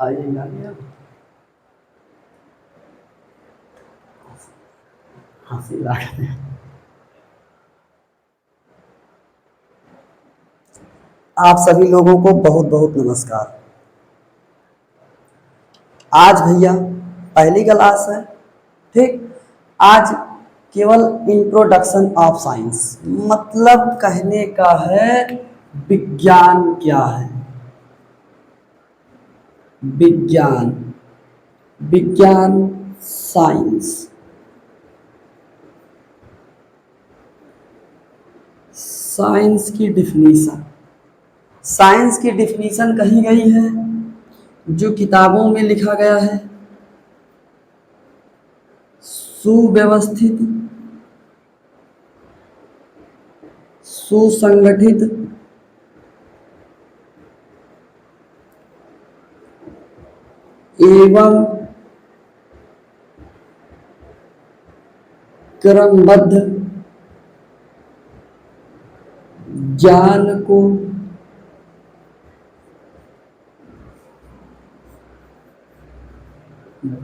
आइएगा क्या? हंसी लागत है। आप सभी लोगों को बहुत बहुत नमस्कार। आज भैया पहली क्लास है, ठीक। आज केवल इंट्रोडक्शन ऑफ साइंस, मतलब कहने का है विज्ञान क्या है। विज्ञान, विज्ञान, साइंस। साइंस की डिफिनीशन, साइंस की डिफिनीशन कही गई है जो किताबों में लिखा गया है। सुव्यवस्थित, सुसंगठित, एवं क्रमबद्ध ज्ञान को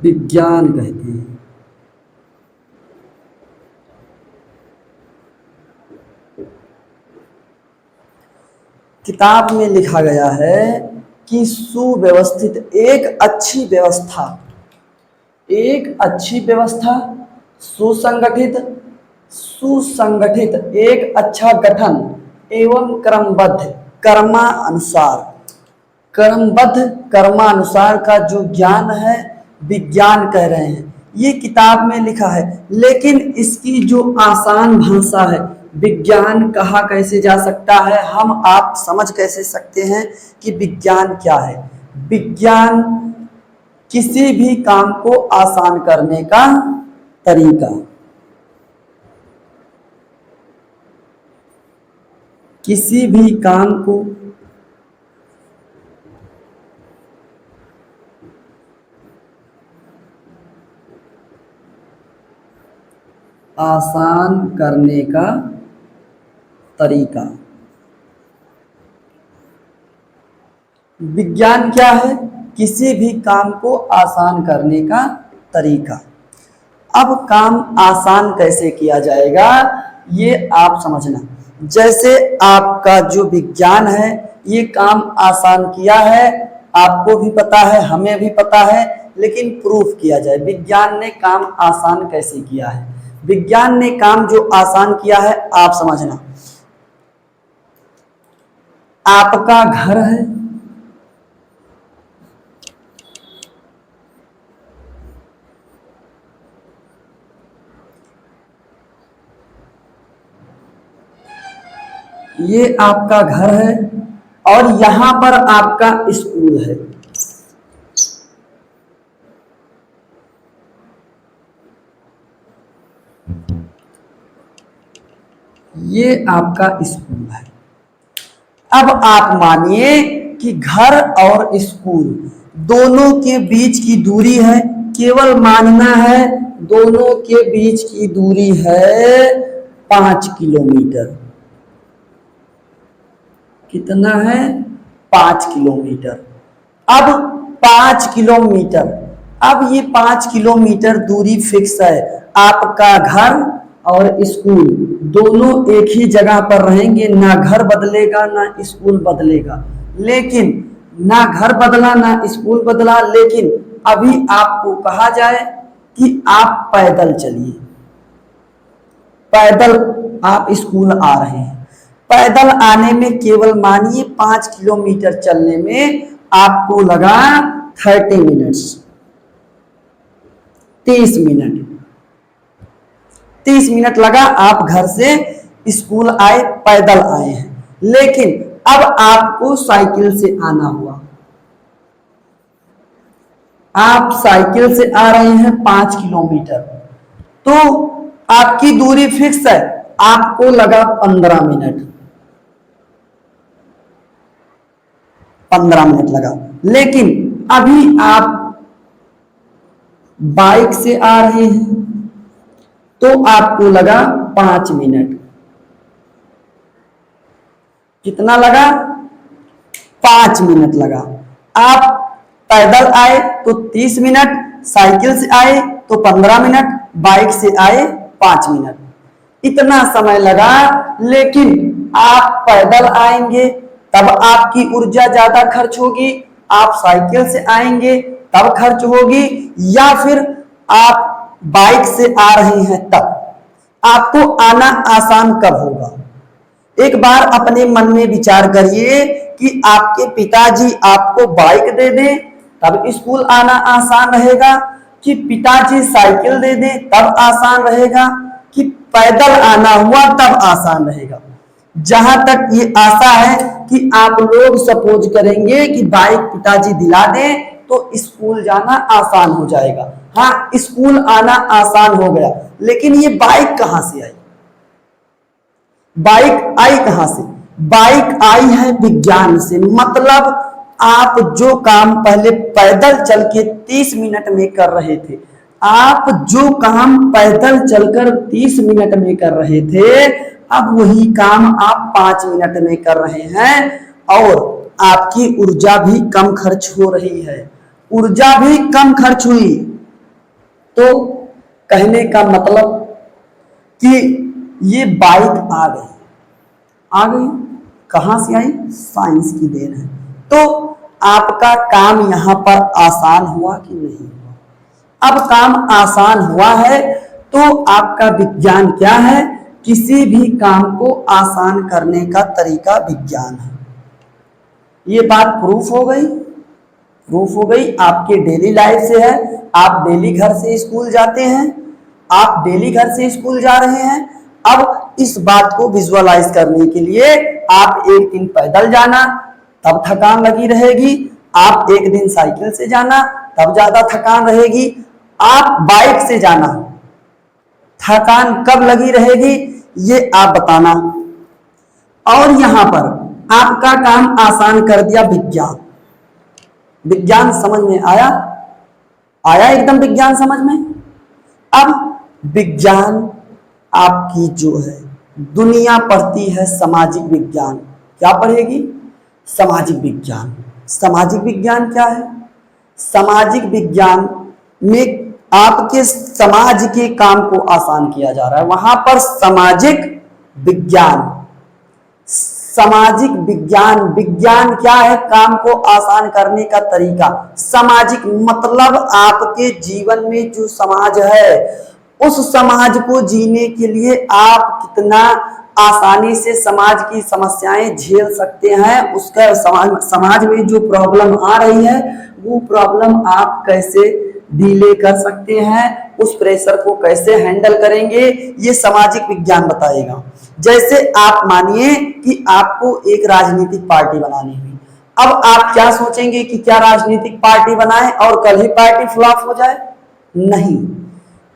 विज्ञान कहते हैं। किताब में लिखा गया है कि सुव्यवस्थित, एक अच्छी व्यवस्था, एक अच्छी व्यवस्था, सुसंगठित, सुसंगठित एक अच्छा गठन, एवं क्रमबद्ध, कर्मानुसार, क्रमबद्ध कर्मानुसार का जो ज्ञान है विज्ञान कह रहे हैं। ये किताब में लिखा है, लेकिन इसकी जो आसान भाषा है, विज्ञान कहा कैसे जा सकता है, हम आप समझ कैसे सकते हैं कि विज्ञान क्या है। विज्ञान किसी भी काम को आसान करने का तरीका, किसी भी काम को आसान करने का तरीका। विज्ञान क्या है? किसी भी काम को आसान करने का तरीका। अब काम आसान कैसे किया जाएगा ये आप समझना। जैसे आपका जो विज्ञान है ये काम आसान किया है, आपको भी पता है, हमें भी पता है, लेकिन प्रूफ किया जाए विज्ञान ने काम आसान कैसे किया है। विज्ञान ने काम जो आसान किया है आप समझना। आपका घर है, ये आपका घर है और यहां पर आपका स्कूल है। ये आपका स्कूल है। अब आप मानिए कि घर और स्कूल दोनों के बीच की दूरी है, केवल मानना है दोनों के बीच की दूरी है 5 किलोमीटर। कितना है? 5 किलोमीटर। अब 5 किलोमीटर, अब ये 5 किलोमीटर दूरी फिक्स है। आपका घर और स्कूल दोनों एक ही जगह पर रहेंगे, ना घर बदलेगा ना स्कूल बदलेगा। लेकिन ना घर बदला ना स्कूल बदला, लेकिन अभी आपको कहा जाए कि आप पैदल चलिए, पैदल आप स्कूल आ रहे हैं। पैदल आने में केवल मानिए 5 किलोमीटर चलने में आपको लगा 30 मिनट्स, 30 मिनट, 30 मिनट लगा। आप घर से स्कूल आए, पैदल आए हैं, लेकिन अब आपको साइकिल से आना हुआ। आप साइकिल से आ रहे हैं 5 किलोमीटर, तो आपकी दूरी फिक्स है, आपको लगा 15 मिनट, 15 मिनट लगा। लेकिन अभी आप बाइक से आ रहे हैं तो आपको लगा 5 मिनट। कितना लगा? 5 मिनट लगा। आप पैदल आए तो 30 मिनट, साइकिल से आए तो 15 मिनट, बाइक से आए 5 मिनट, इतना समय लगा। लेकिन आप पैदल आएंगे तब आपकी ऊर्जा ज्यादा खर्च होगी, आप साइकिल से आएंगे तब खर्च होगी, या फिर आप बाइक से आ रहे हैं तब। आपको आना आसान कब होगा? एक बार अपने मन में विचार करिए कि आपके पिताजी आपको बाइक दे दें तब स्कूल आना आसान रहेगा, कि पिताजी साइकिल दे दें तब आसान रहेगा, कि पैदल आना हुआ तब आसान रहेगा। जहां तक ये आशा है कि आप लोग सपोज करेंगे कि बाइक पिताजी दिला दें तो स्कूल जाना आसान हो जाएगा। हाँ, स्कूल आना आसान हो गया, लेकिन ये बाइक कहां से आई? बाइक आई कहां से? बाइक आई है विज्ञान से। मतलब आप जो काम पहले पैदल चल के 30 मिनट में कर रहे थे, आप जो काम पैदल चलकर 30 मिनट में कर रहे थे, अब वही काम आप 5 मिनट में कर रहे हैं, और आपकी ऊर्जा भी कम खर्च हो रही है। ऊर्जा भी कम खर्च हुई, तो कहने का मतलब कि ये बाइक आ गई। आ गई कहां से आई? साइंस की देन है। तो आपका काम यहां पर आसान हुआ कि नहीं हुआ? अब काम आसान हुआ है तो आपका विज्ञान क्या है? किसी भी काम को आसान करने का तरीका विज्ञान है। ये बात प्रूफ हो गई। प्रूफ हो गई, आपके डेली लाइफ से है। आप डेली घर से स्कूल जाते हैं, आप डेली घर से स्कूल जा रहे हैं। अब इस बात को विजुअलाइज करने के लिए आप एक दिन पैदल जाना तब थकान लगी रहेगी, आप एक दिन साइकिल से जाना तब ज्यादा थकान रहेगी, आप बाइक से जाना थकान कब लगी रहेगी, ये आप बताना। और यहां पर आपका काम आसान कर दिया विज्ञान। विज्ञान समझ में आया? आया एकदम विज्ञान समझ में। अब विज्ञान आपकी जो है दुनिया पढ़ती है सामाजिक विज्ञान। क्या पढ़ेगी? सामाजिक विज्ञान। सामाजिक विज्ञान क्या है? सामाजिक विज्ञान में आपके समाज के काम को आसान किया जा रहा है। वहां पर सामाजिक विज्ञान, सामाजिक विज्ञान, विज्ञान क्या है? काम को आसान करने का तरीका। सामाजिक मतलब आपके जीवन में जो समाज है, उस समाज को जीने के लिए आप कितना आसानी से समाज की समस्याएं झेल सकते हैं, उसका समाज में जो प्रॉब्लम आ रही है वो प्रॉब्लम आप कैसे डीले कर सकते हैं, उस प्रेशर को कैसे हैंडल करेंगे, ये सामाजिक विज्ञान बताएगा। जैसे आप मानिए कि आपको एक राजनीतिक पार्टी बनानी हुई। अब आप क्या सोचेंगे कि क्या राजनीतिक पार्टी बनाएं और कल ही पार्टी फ्लॉप हो जाए? नहीं,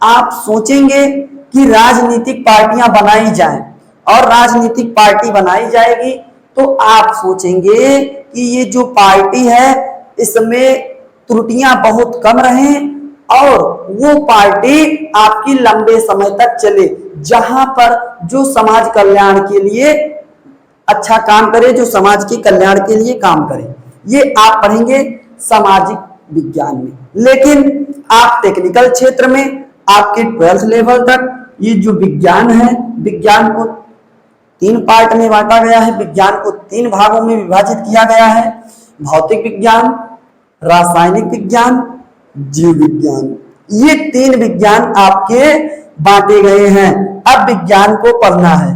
आप सोचेंगे कि राजनीतिक पार्टियां बनाई जाएं, और राजनीतिक पार्टी बनाई जाएगी तो आप सोचेंगे कि ये जो पार्टी है इसमें त्रुटियां बहुत कम रहें और वो पार्टी आपकी लंबे समय तक चले, जहां पर जो समाज कल्याण के लिए अच्छा काम करे, जो समाज के कल्याण के लिए काम करे। ये आप पढ़ेंगे सामाजिक विज्ञान में। लेकिन आप टेक्निकल क्षेत्र में आपके 12th लेवल तक ये जो विज्ञान है, विज्ञान को 3 पार्ट में बांटा गया है, विज्ञान को 3 भागों में विभाजित किया गया है। भौतिक विज्ञान, रासायनिक विज्ञान, जीव विज्ञान। ये 3 विज्ञान आपके बांटे गए हैं। अब विज्ञान को पढ़ना है,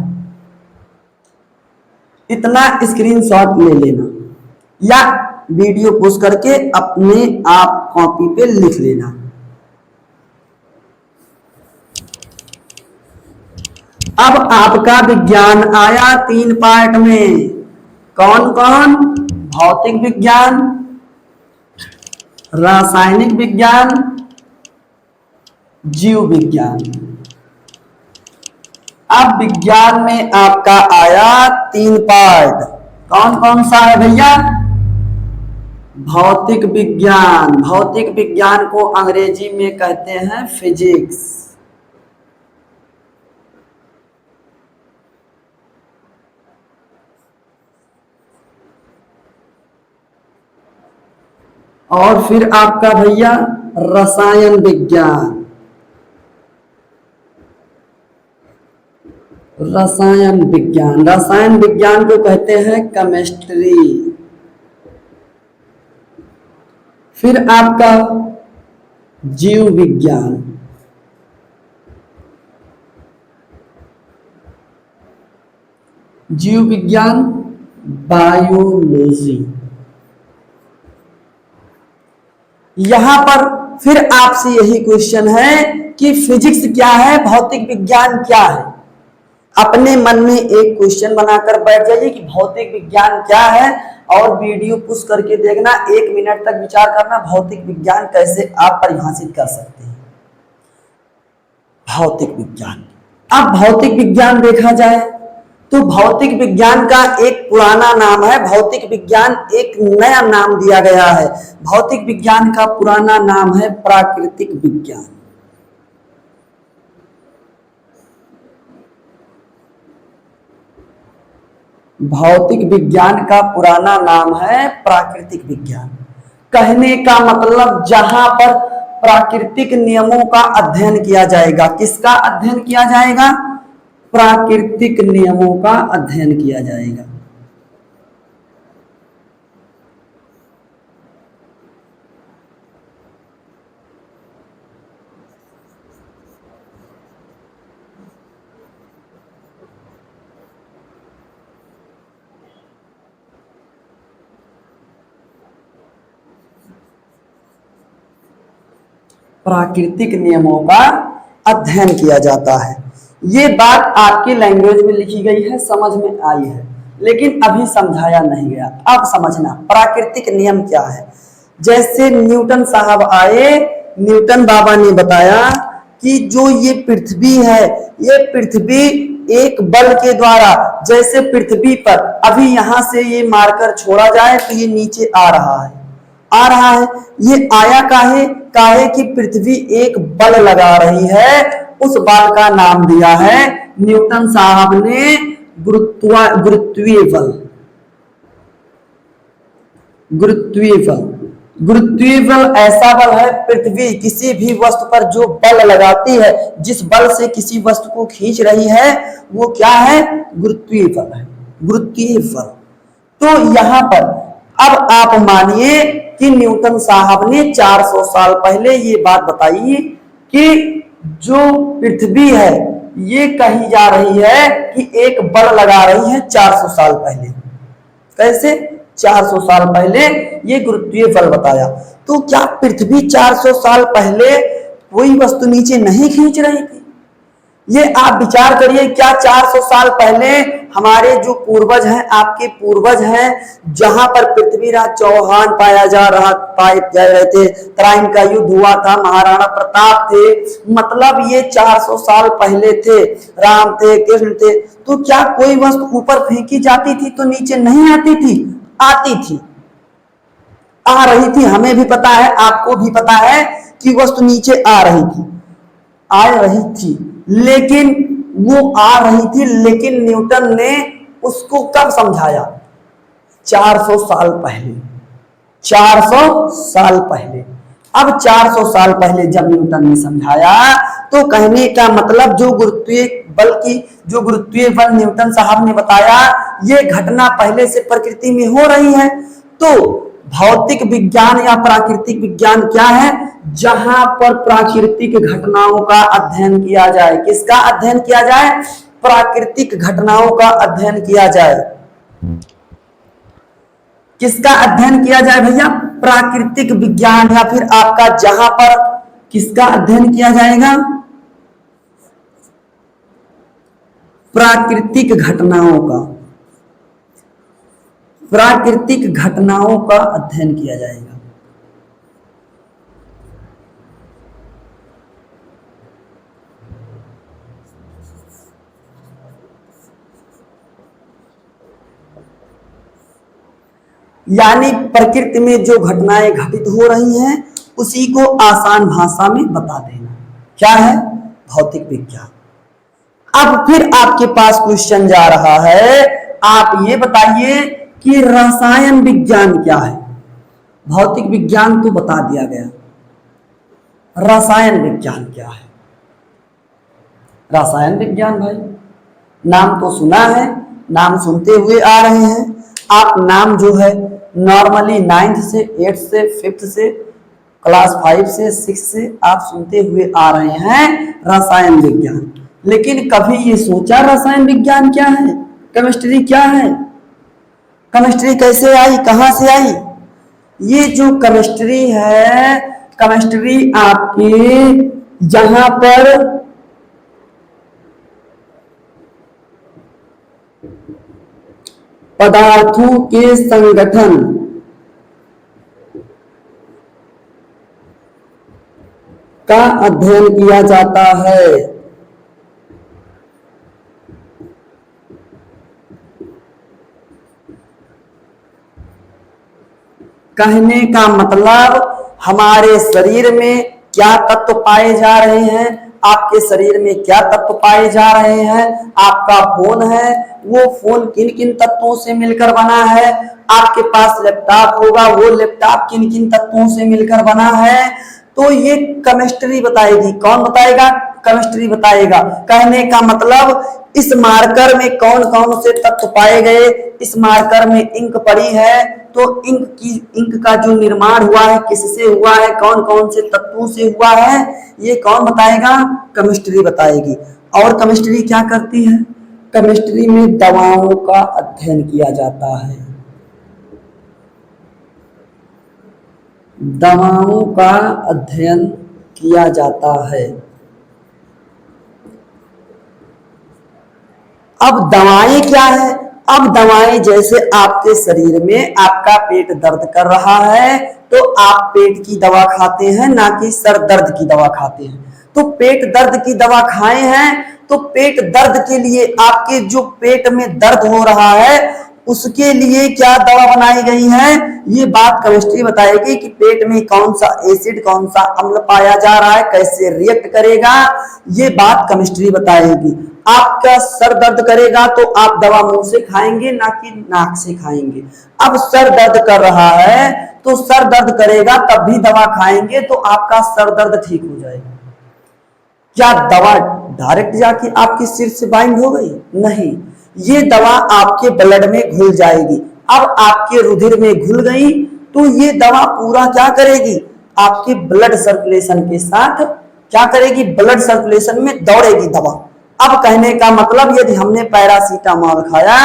इतना स्क्रीनशॉट ले लेना या वीडियो पोस्ट करके अपने आप कॉपी पे लिख लेना। अब आपका विज्ञान आया 3 पार्ट में। कौन कौन? भौतिक विज्ञान, रासायनिक विज्ञान, जीव विज्ञान। अब विज्ञान में आपका आया 3 पार्ट। कौन कौन सा है भैया? भौतिक विज्ञान। भौतिक विज्ञान को अंग्रेजी में कहते हैं फिजिक्स। और फिर आपका भैया रसायन विज्ञान, रसायन विज्ञान, रसायन विज्ञान को कहते हैं केमिस्ट्री। फिर आपका जीव विज्ञान, जीव विज्ञान बायोलॉजी। यहां पर फिर आपसे यही क्वेश्चन है कि फिजिक्स क्या है, भौतिक विज्ञान क्या है। अपने मन में एक क्वेश्चन बनाकर बैठ जाइए कि भौतिक विज्ञान क्या है, और वीडियो पुश करके देखना, 1 मिनट तक विचार करना भौतिक विज्ञान कैसे आप परिभाषित कर सकते हैं। भौतिक विज्ञान, अब भौतिक विज्ञान देखा जाए तो भौतिक विज्ञान का एक पुराना नाम है, भौतिक विज्ञान एक नया नाम दिया गया है। भौतिक विज्ञान का पुराना नाम है प्राकृतिक विज्ञान। भौतिक विज्ञान का पुराना नाम है प्राकृतिक विज्ञान। कहने का मतलब जहां पर प्राकृतिक नियमों का अध्ययन किया जाएगा। किसका अध्ययन किया जाएगा? प्राकृतिक नियमों का अध्ययन किया जाएगा। प्राकृतिक नियमों का अध्ययन किया जाता है। ये बात आपकी लैंग्वेज में लिखी गई है, समझ में आई है, लेकिन अभी समझाया नहीं गया। अब समझना प्राकृतिक नियम क्या है। जैसे न्यूटन साहब आए, न्यूटन बाबा ने बताया कि जो ये पृथ्वी है, ये पृथ्वी एक बल के द्वारा, जैसे पृथ्वी पर अभी यहां से ये मार्कर छोड़ा जाए तो ये नीचे आ रहा है, आ रहा है। ये आया काहे कि पृथ्वी एक बल लगा रही है, उस बल का नाम दिया है न्यूटन साहब ने गुरुत्वीय बल। गुरुत्वीय बल, गुरुत्वीय बल ऐसा बल है, पृथ्वी किसी भी वस्तु पर जो बल लगाती है, जिस बल से किसी वस्तु को खींच रही है, वो क्या है? गुरुत्वीय बल है, गुरुत्वीय बल। तो यहां पर अब आप मानिए कि न्यूटन साहब ने 400 साल पहले ये बात बताई कि जो पृथ्वी है ये कही जा रही है कि एक बल लगा रही है 400 साल पहले। कैसे? 400 साल पहले ये गुरुत्वीय बल बताया। तो क्या पृथ्वी 400 साल पहले कोई वस्तु नीचे नहीं खींच रही थी? ये आप विचार करिए, क्या 400 साल पहले हमारे जो पूर्वज हैं, आपके पूर्वज हैं, जहां पर पृथ्वीराज चौहान पाए जा रहे थे, तराइन का युद्ध हुआ था, महाराणा प्रताप थे, मतलब ये 400 साल पहले थे, राम थे, कृष्ण थे, तो क्या कोई वस्तु ऊपर फेंकी जाती थी तो नीचे नहीं आती थी? आती थी, आ रही थी। हमें भी पता है, आपको भी पता है कि वस्तु नीचे आ रही थी, आ रही थी, लेकिन वो आ रही थी, लेकिन न्यूटन ने उसको कब समझाया? 400 साल पहले। 400 साल पहले। अब 400 साल पहले जब न्यूटन ने समझाया, तो कहने का मतलब जो गुरुत्वीय बल की, जो गुरुत्वीय बल न्यूटन साहब ने बताया, ये घटना पहले से प्रकृति में हो रही है। तो भौतिक विज्ञान या प्राकृतिक विज्ञान क्या है? जहां पर प्राकृतिक घटनाओं का अध्ययन किया जाए। किसका अध्ययन किया जाए? प्राकृतिक घटनाओं का अध्ययन किया जाए। किसका अध्ययन किया जाए भैया? प्राकृतिक विज्ञान, या फिर आपका जहां पर किसका अध्ययन किया जाएगा? प्राकृतिक घटनाओं का, प्राकृतिक घटनाओं का अध्ययन किया जाएगा। यानी प्रकृति में जो घटनाएं घटित हो रही हैं, उसी को आसान भाषा में बता देना। क्या है? भौतिक विज्ञान। अब फिर आपके पास क्वेश्चन जा रहा है, आप ये बताइए कि रसायन विज्ञान क्या है? भौतिक विज्ञान तो बता दिया गया, रसायन विज्ञान क्या है? रसायन विज्ञान भाई नाम तो सुना है, नाम सुनते हुए आ रहे हैं आप। नाम जो है नॉर्मली 9th से 8th से 5th से क्लास 5 से 6 से आप सुनते हुए आ रहे हैं रसायन विज्ञान। लेकिन कभी ये सोचा रसायन विज्ञान क्या है, केमिस्ट्री क्या है, केमिस्ट्री कैसे आई, कहां से आई? ये जो केमिस्ट्री है, केमिस्ट्री आपके जहां पर पदार्थों के संगठन का अध्ययन किया जाता है। कहने का मतलब हमारे शरीर में क्या तत्व पाए जा रहे हैं, आपके शरीर में क्या तत्व पाए जा रहे हैं। आपका फोन है, वो फोन किन किन तत्वों से मिलकर बना है। आपके पास लैपटॉप होगा, वो लैपटॉप किन किन तत्वों से मिलकर बना है। तो ये केमिस्ट्री बताएगी। कौन बताएगा? केमिस्ट्री बताएगा। कहने का मतलब इस मार्कर में कौन कौन से तत्व पाए गए, इस मार्कर में इंक पड़ी है तो इंक का जो निर्माण हुआ है किससे हुआ है, कौन कौन से तत्वों से हुआ है, ये कौन बताएगा? केमिस्ट्री बताएगी। और केमिस्ट्री क्या करती है? केमिस्ट्री में दवाओं का अध्ययन किया जाता है। दवाओं का अध्ययन किया जाता है। अब दवाएं क्या है? अब दवाएं जैसे आपके शरीर में आपका पेट दर्द कर रहा है तो आप पेट की दवा खाते हैं, ना कि सर दर्द की दवा खाते हैं। तो पेट दर्द की दवा खाए हैं तो पेट दर्द के लिए आपके जो पेट में दर्द हो रहा है उसके लिए क्या दवा बनाई गई है, ये बात केमिस्ट्री बताएगी कि पेट में कौन सा एसिड कौन सा अम्ल पाया जा रहा है, कैसे रिएक्ट करेगा, ये बात केमिस्ट्री बताएगी। आपका सर दर्द करेगा तो आप दवा मुंह से खाएंगे, ना कि नाक से खाएंगे। अब सर दर्द कर रहा है तो सर दर्द करेगा तब भी दवा खाएंगे तो आपका सर दर्द ठीक हो जाएगा। क्या दवा डायरेक्ट जाके आपके सिर से बाइंड हो गई? नहीं, ये दवा आपके ब्लड में घुल जाएगी। अब आपके रुधिर में घुल गई तो ये दवा पूरा क्या करेगी? आपके ब्लड सर्कुलेशन के साथ क्या करेगी? ब्लड सर्कुलेशन में दौड़ेगी दवा। अब कहने का मतलब यदि हमने पैरासीटामोल खाया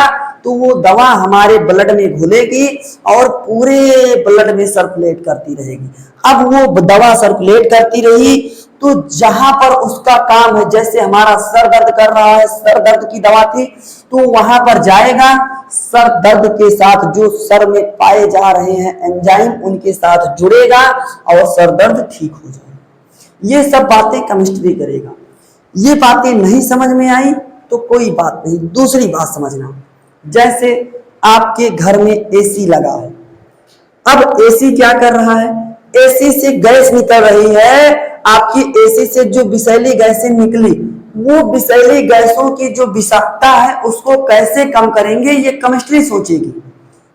तो वो दवा हमारे ब्लड में घुलेगी और पूरे ब्लड में सर्कुलेट करती रहेगी। अब वो दवा सर्कुलेट करती रही तो जहां पर उसका काम है, जैसे हमारा सर दर्द कर रहा है, सर दर्द की दवा थी तो वहां पर जाएगा, सर दर्द के साथ जो सर में पाए जा रहे हैं एंजाइम उनके साथ जुड़ेगा और सर दर्द ठीक हो जाएगा। ये सब बातें केमिस्ट्री करेगा। ये बातें नहीं समझ में आई तो कोई बात नहीं, दूसरी बात समझना। जैसे आपके घर में एसी लगा है, अब एसी क्या कर रहा है? एसी से गैस निकल रही है। आपकी एसी से जो विषैली गैसें निकली, वो विषैली गैसों की जो विषाक्तता है उसको कैसे कम करेंगे, ये केमिस्ट्री सोचेगी।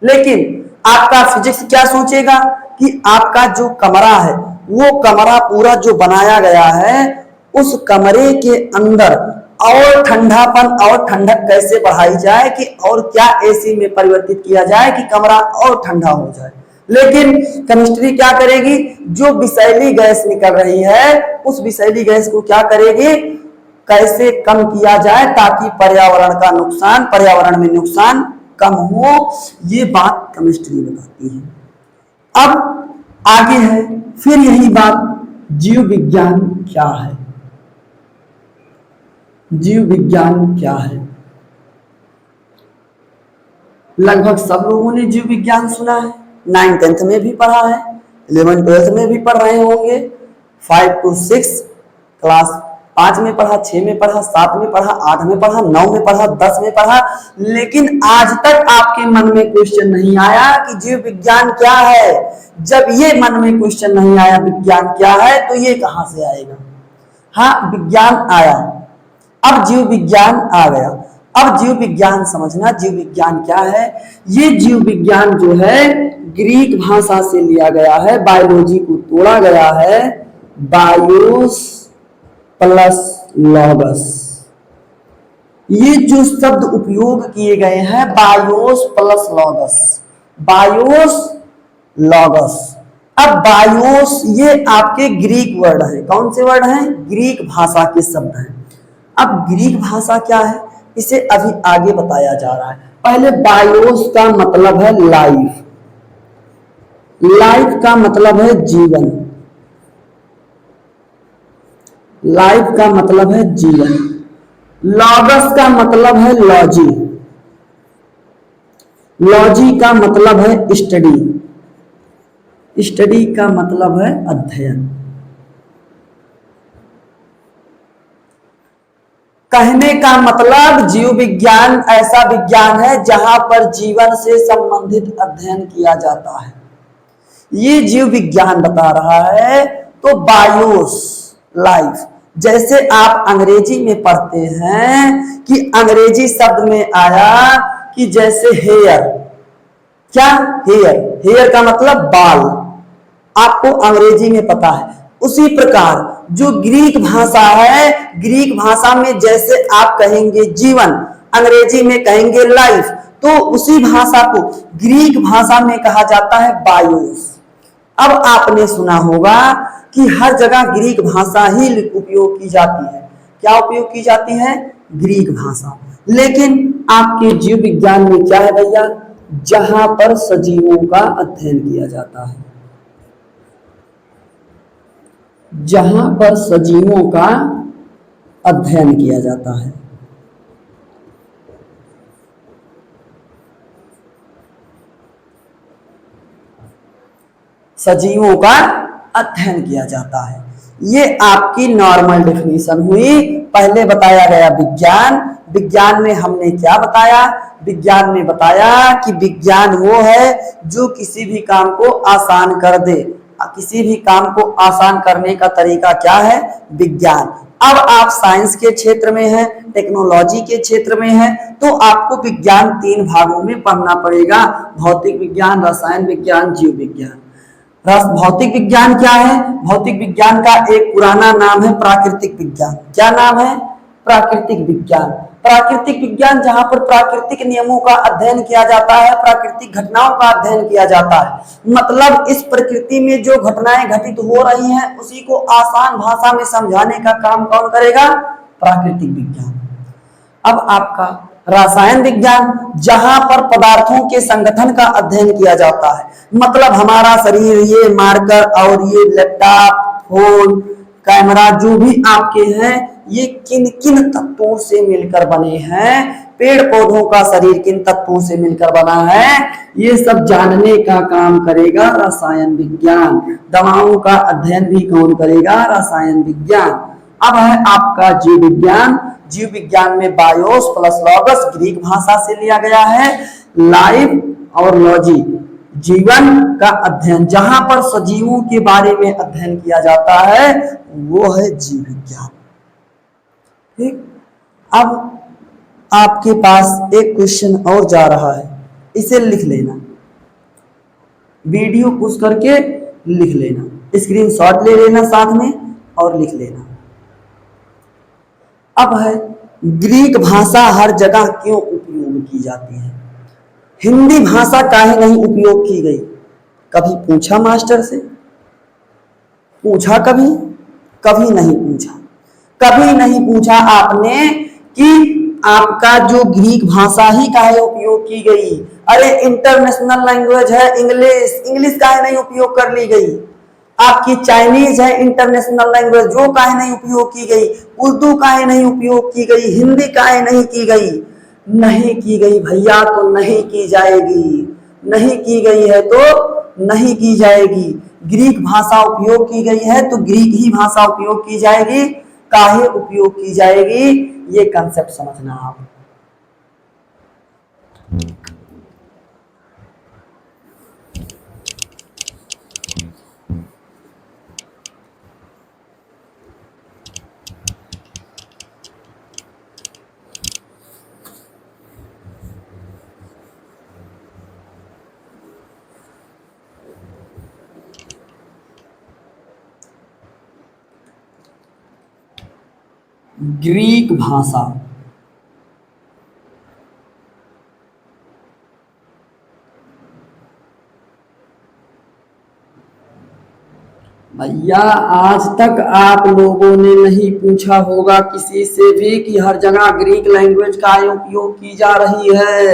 लेकिन आपका फिजिक्स क्या सोचेगा कि आपका जो कमरा है, वो कमरा पूरा जो बनाया गया है, उस कमरे के अंदर और ठंडापन और ठंडक कैसे बढ़ाई जाए कि और क्या एसी में परिवर्तित किया जाए कि कमरा और ठंडा हो जाए। लेकिन केमिस्ट्री क्या करेगी? जो विषैली गैस निकल रही है उस विषैली गैस को क्या करेगी? कैसे कम किया जाए ताकि पर्यावरण का नुकसान, पर्यावरण में नुकसान कम हो, ये बात केमिस्ट्री बताती है। अब आगे है फिर यही बात, जीव विज्ञान क्या है? जीव विज्ञान क्या है? लगभग सब लोगों ने जीव विज्ञान सुना है, 9th 10th में भी पढ़ा है, 11th 12th में भी पढ़ रहे होंगे, 5 to 6 क्लास 5 में पढ़ा, 6 में पढ़ा, 7 में पढ़ा, 8 में पढ़ा, 9 में पढ़ा, 10 में पढ़ा। लेकिन आज तक आपके मन में क्वेश्चन नहीं आया कि जीव विज्ञान क्या है। जब ये मन में क्वेश्चन नहीं आया विज्ञान क्या है तो ये कहां से आएगा? हाँ, विज्ञान आया, अब जीव विज्ञान आ गया। अब जीव विज्ञान समझना, जीव विज्ञान क्या है। ये जीव विज्ञान जो है ग्रीक भाषा से लिया गया है, बायोलॉजी को तोड़ा गया है, बायोस प्लस लॉगस। ये जो शब्द उपयोग किए गए हैं BIOS plus logos, BIOS logos. अब बायोस ये आपके ग्रीक वर्ड है, कौन से वर्ड हैं, ग्रीक भाषा के शब्द हैं। अब ग्रीक भाषा क्या है इसे अभी आगे बताया जा रहा है। पहले बायोस का मतलब है लाइफ, लाइफ का मतलब है जीवन, लाइफ का मतलब है जीवन। लॉगस का मतलब है लॉजी, लॉजी का मतलब है स्टडी, स्टडी का मतलब है अध्ययन। कहने का मतलब जीव विज्ञान ऐसा विज्ञान है जहां पर जीवन से संबंधित अध्ययन किया जाता है, ये जीव विज्ञान बता रहा है। तो बायोस लाइफ, जैसे आप अंग्रेजी में पढ़ते हैं कि अंग्रेजी शब्द में आया कि जैसे हेयर, क्या हेयर, हेयर का मतलब बाल, आपको अंग्रेजी में पता है। उसी प्रकार जो ग्रीक भाषा है, ग्रीक भाषा में जैसे आप कहेंगे जीवन, अंग्रेजी में कहेंगे लाइफ, तो उसी भाषा को ग्रीक भाषा में कहा जाता है बायोस। अब आपने सुना होगा कि हर जगह ग्रीक भाषा ही उपयोग की जाती है, क्या उपयोग की जाती है, ग्रीक भाषा। लेकिन आपके जीव विज्ञान में क्या है भैया, जहां पर सजीवों का अध्ययन किया जाता है, जहां पर सजीवों का अध्ययन किया जाता है। सजीवों का अध्ययन किया जाता है। ये आपकी नॉर्मल डेफिनेशन हुई। पहले बताया गया विज्ञान, विज्ञान में हमने क्या बताया, विज्ञान में बताया कि विज्ञान वो है जो किसी भी काम को आसान कर दे, किसी भी काम को आसान करने का तरीका क्या है, विज्ञान। अब आप साइंस के क्षेत्र में हैं, टेक्नोलॉजी के क्षेत्र में हैं, तो आपको विज्ञान 3 भागों में पढ़ना पड़ेगा, भौतिक विज्ञान, रसायन विज्ञान, जीव विज्ञान। भौतिक विज्ञान क्या है, भौतिक विज्ञान का एक पुराना नाम है प्राकृतिक विज्ञान। क्या नाम है, प्राकृतिक विज्ञान। प्राकृतिक विज्ञान जहां पर प्राकृतिक नियमों का अध्ययन किया जाता है, प्राकृतिक घटनाओं का अध्ययन किया जाता है। मतलब इस प्रकृति में जो घटनाएं घटित हो रही हैं उसी को आसान भाषा में समझाने का काम कौन करेगा, प्राकृतिक विज्ञान। अब आपका रसायन विज्ञान, जहां पर पदार्थों के संगठन का अध्ययन किया जाता है। मतलब हमारा शरीर, ये मार्कर और ये लैपटॉप, फोन, कैमरा जो भी आपके हैं, ये किन किन तत्वों से मिलकर बने हैं, पेड़ पौधों का शरीर किन तत्वों से मिलकर बना है, ये सब जानने का काम करेगा रसायन विज्ञान। दवाओं का अध्ययन भी कौन करेगा, रसायन विज्ञान। अब है आपका जीव विज्ञान। जीव विज्ञान में बायोस प्लस लॉगस ग्रीक भाषा से लिया गया है, लाइफ और लॉजी, जीवन का अध्ययन, जहां पर सजीवों के बारे में अध्ययन किया जाता है, वो है जीव विज्ञान। ठीक, अब आपके पास एक क्वेश्चन और जा रहा है, इसे लिख लेना, वीडियो पुश करके लिख लेना, स्क्रीनशॉट ले लेना साथ में और लिख लेना। अब है ग्रीक भाषा हर जगह क्यों उपयोग की जाती है, हिंदी भाषा काहे नहीं उपयोग की गई, कभी पूछा मास्टर से, पूछा कभी, कभी नहीं पूछा, कभी नहीं पूछा आपने कि आपका जो ग्रीक भाषा ही काहे उपयोग की गई। अरे इंटरनेशनल लैंग्वेज है इंग्लिश, इंग्लिश काहे नहीं उपयोग कर ली गई। आपकी चाइनीज है इंटरनेशनल लैंग्वेज, जो काहे नहीं उपयोग की गई। उर्दू काहे नहीं उपयोग की गई, हिंदी काहे नहीं की गई। नहीं की गई भैया तो नहीं की जाएगी, नहीं की गई है तो नहीं की जाएगी। ग्रीक भाषा उपयोग की गई है तो ग्रीक ही भाषा उपयोग की जाएगी, काहे उपयोग की जाएगी, ये कंसेप्ट समझना आप। ग्रीक भाषा। भैया आज तक आप लोगों ने नहीं पूछा होगा किसी से भी कि हर जगह ग्रीक लैंग्वेज का उपयोग की जा रही है।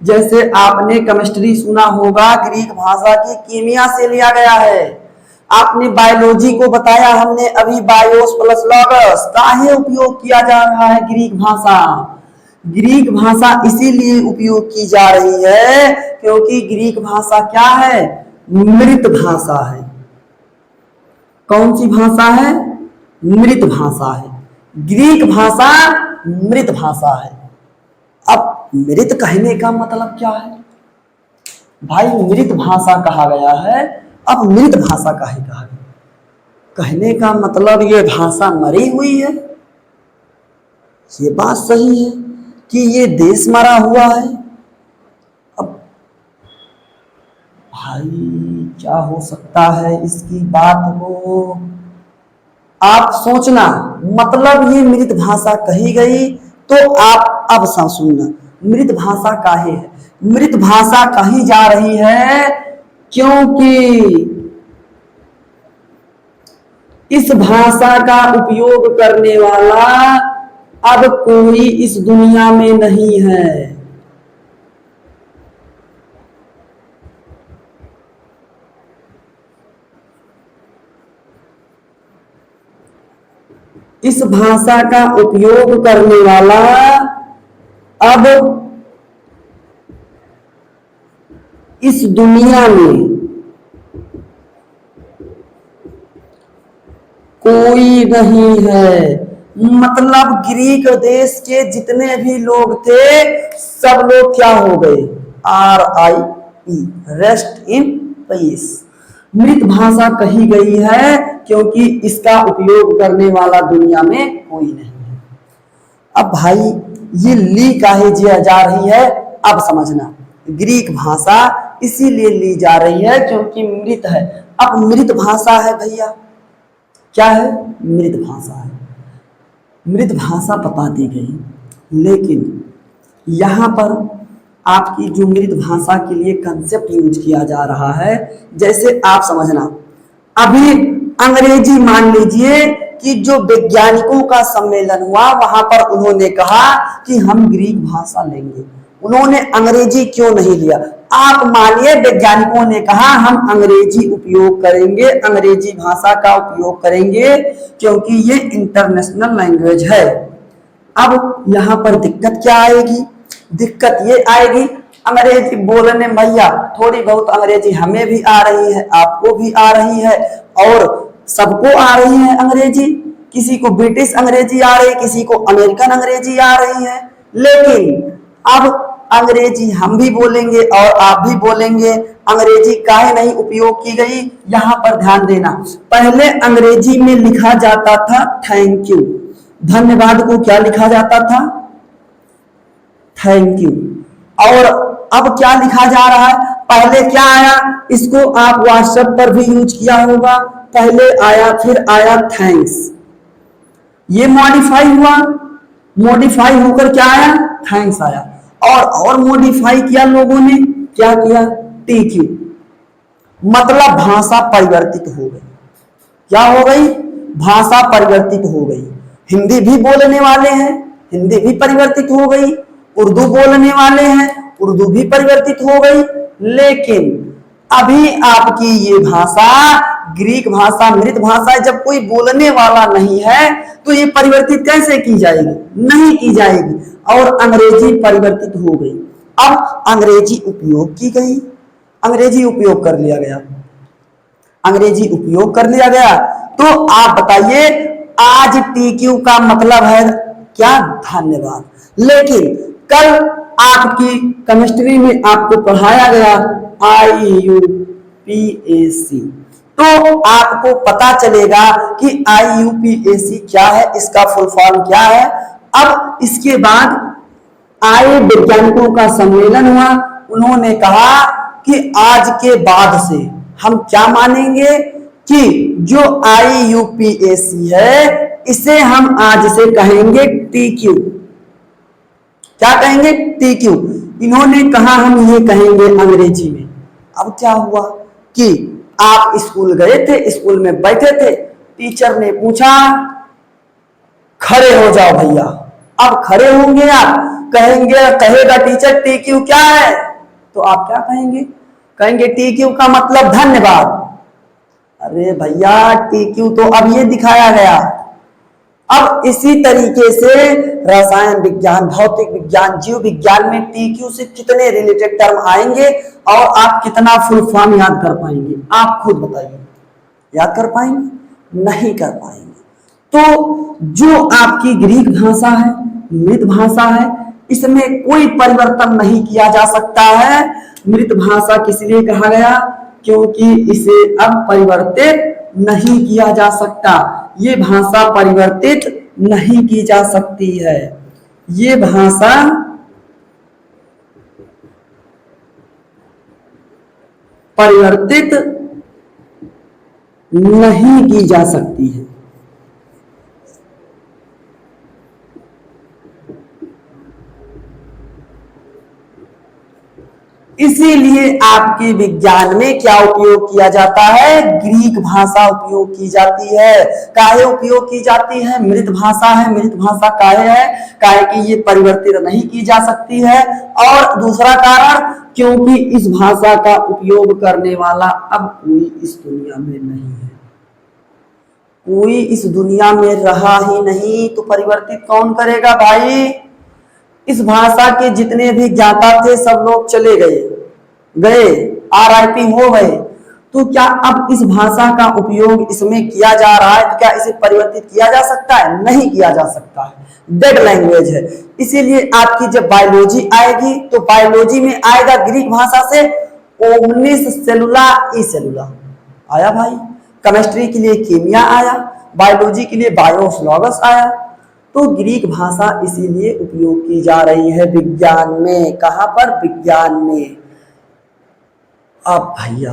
जैसे आपने केमिस्ट्री सुना होगा, ग्रीक भाषा की कीमिया से लिया गया है। आपने बायोलॉजी को बताया हमने अभी, बायोस प्लस लॉगस, काहे उपयोग किया जा रहा है ग्रीक भाषा। ग्रीक भाषा इसीलिए उपयोग की जा रही है क्योंकि ग्रीक भाषा क्या है, मृत भाषा है। कौन सी भाषा है, मृत भाषा है। ग्रीक भाषा मृत भाषा है। अब मृत कहने का मतलब क्या है भाई, मृत भाषा कहा गया है, अब मृत भाषा काहे कहा गया, कहने का मतलब ये भाषा मरी हुई है। ये बात सही है कि ये देश मरा हुआ है। अब भाई क्या हो सकता है इसकी बात को आप सोचना, मतलब ये मृत भाषा कही गई तो आप अब सुनना, मृत भाषा काहे है। मृत भाषा कही जा रही है क्योंकि इस भाषा का उपयोग करने वाला अब कोई इस दुनिया में नहीं है। इस भाषा का उपयोग करने वाला अब इस दुनिया में कोई नहीं है। मतलब ग्रीक देश के जितने भी लोग थे सब लोग क्या हो गए, RIP, रेस्ट इन पीस। मृत भाषा कही गई है क्योंकि इसका उपयोग करने वाला दुनिया में कोई नहीं है। अब भाई ये ली काहे जा रही है, अब समझना। ग्रीक भाषा इसीलिए ली जा रही है क्योंकि मृत है। अब मृत भाषा है भैया, क्या है, मृत भाषा है। मृत भाषा बता दी गई, लेकिन यहाँ पर आपकी जो मृत भाषा के लिए कंसेप्ट यूज किया जा रहा है, जैसे आप समझना, अभी अंग्रेजी मान लीजिए कि जो वैज्ञानिकों का सम्मेलन हुआ वहां पर उन्होंने कहा कि हम ग्रीक भाषा लेंगे। उन्होंने अंग्रेजी क्यों नहीं लिया। आप मानिए वैज्ञानिकों ने कहा हम अंग्रेजी उपयोग करेंगे, अंग्रेजी भाषा का उपयोग करेंगे क्योंकि ये इंटरनेशनल लैंग्वेज है। अब यहाँ पर दिक्कत क्या आएगी, दिक्कत ये आएगी अंग्रेजी बोलने, भैया थोड़ी बहुत अंग्रेजी हमें भी आ रही है, आपको भी आ रही है और सबको आ रही है अंग्रेजी। किसी को ब्रिटिश अंग्रेजी आ रही है, किसी को अमेरिकन अंग्रेजी आ रही है। लेकिन अब अंग्रेजी हम भी बोलेंगे और आप भी बोलेंगे, अंग्रेजी काहे नहीं उपयोग की गई। यहाँ पर ध्यान देना, पहले अंग्रेजी में लिखा जाता था थैंक यू, धन्यवाद को क्या लिखा जाता था, थैंक यू। और अब क्या लिखा जा रहा है, पहले क्या आया, इसको आप व्हाट्सएप पर भी यूज किया होगा, पहले आया फिर आया थैंक्स, ये मॉडिफाई हुआ, मॉडिफाई होकर क्या आया, थैंक्स आया। और मॉडिफाई किया लोगों ने, क्या किया, टीक्यू, मतलब भाषा परिवर्तित हो गई। क्या हो गई, भाषा परिवर्तित हो गई। हिंदी भी बोलने वाले हैं, हिंदी भी परिवर्तित हो गई, उर्दू बोलने वाले हैं, उर्दू भी परिवर्तित हो गई। लेकिन अभी आपकी ये भाषा ग्रीक भाषा मृत भाषा है, जब कोई बोलने वाला नहीं है तो ये परिवर्तित कैसे की जाएगी, नहीं की जाएगी। और अंग्रेजी परिवर्तित हो गई, अब अंग्रेजी उपयोग की गई, अंग्रेजी उपयोग कर लिया गया, अंग्रेजी उपयोग कर लिया गया। तो आप बताइए आज टीक्यू का मतलब है क्या, धन्यवाद। लेकिन कल आपकी केमिस्ट्री में आपको पढ़ाया गया IUPAC, तो आपको पता चलेगा कि IUPAC क्या है, इसका फुल फॉर्म क्या है। अब इसके बाद आए वैज्ञानिकों का सम्मेलन हुआ, उन्होंने कहा कि आज के बाद से हम क्या मानेंगे कि जो IUPAC है इसे हम आज से कहेंगे टी क्यू। क्या कहेंगे? T Q. इन्होंने कहा हम ये कहेंगे अंग्रेजी में। अब क्या हुआ कि आप स्कूल गए थे, स्कूल में बैठे थे, टीचर ने पूछा खड़े हो जाओ भैया। अब खड़े होंगे, आप कहेंगे, कहेगा टीचर टी क्यू क्या है, तो आप क्या कहेंगे? कहेंगे टी क्यू का मतलब धन्यवाद। अरे भैया टी क्यू तो अब ये दिखाया गया। अब इसी तरीके से रसायन विज्ञान, भौतिक विज्ञान, जीव विज्ञान में टी क्यू से कितने रिलेटेड टर्म आएंगे और आप कितना फुल फॉर्म याद कर पाएंगे? आप खुद बताइए, याद कर पाएंगे? नहीं कर पाएंगे। तो जो आपकी ग्रीक भाषा है, मृत भाषा है, इसमें कोई परिवर्तन नहीं किया जा सकता है। मृत भाषा किस लिए कहा गया? क्योंकि इसे अब परिवर्तित नहीं किया जा सकता। ये भाषा परिवर्तित नहीं की जा सकती है। ये भाषा परिवर्तित नहीं की जा सकती है। इसीलिए आपके विज्ञान में क्या उपयोग किया जाता है? ग्रीक भाषा उपयोग की जाती है। काहे उपयोग की जाती है? मृत भाषा है। मृत भाषा काहे है? काहे कि ये परिवर्तित नहीं की जा सकती है। और दूसरा कारण, क्योंकि इस भाषा का उपयोग करने वाला अब कोई इस दुनिया में नहीं है। कोई इस दुनिया में रहा ही नहीं, तो परिवर्तित कौन करेगा भाई? इस भाषा के जितने भी ज्ञाता थे सब लोग चले गए, RIP हो गए। तो क्या अब इस भाषा का उपयोग इसमें किया जा रहा है? तो क्या इसे परिवर्तित किया जा सकता है? नहीं किया जा सकता है। डेड लैंग्वेज है। इसीलिए आपकी जब बायोलॉजी आएगी तो बायोलॉजी में आएगा ग्रीक भाषा से ओमनिस सेलुला ई सेलुला आया भाई। केमिस्ट्री के लिए कीमिया आया, बायोलॉजी के लिए बायोस्लॉगस आया। तो ग्रीक भाषा इसीलिए उपयोग की जा रही है विज्ञान में। कहां पर? विज्ञान में। अब भैया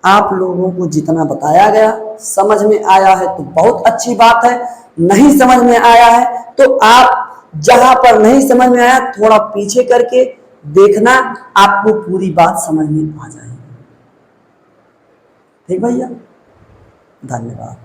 आप लोगों को जितना बताया गया समझ में आया है तो बहुत अच्छी बात है। नहीं समझ में आया है तो आप जहां पर नहीं समझ में आया थोड़ा पीछे करके देखना, आपको पूरी बात समझ में आ जाएगी। ठीक भैया, धन्यवाद।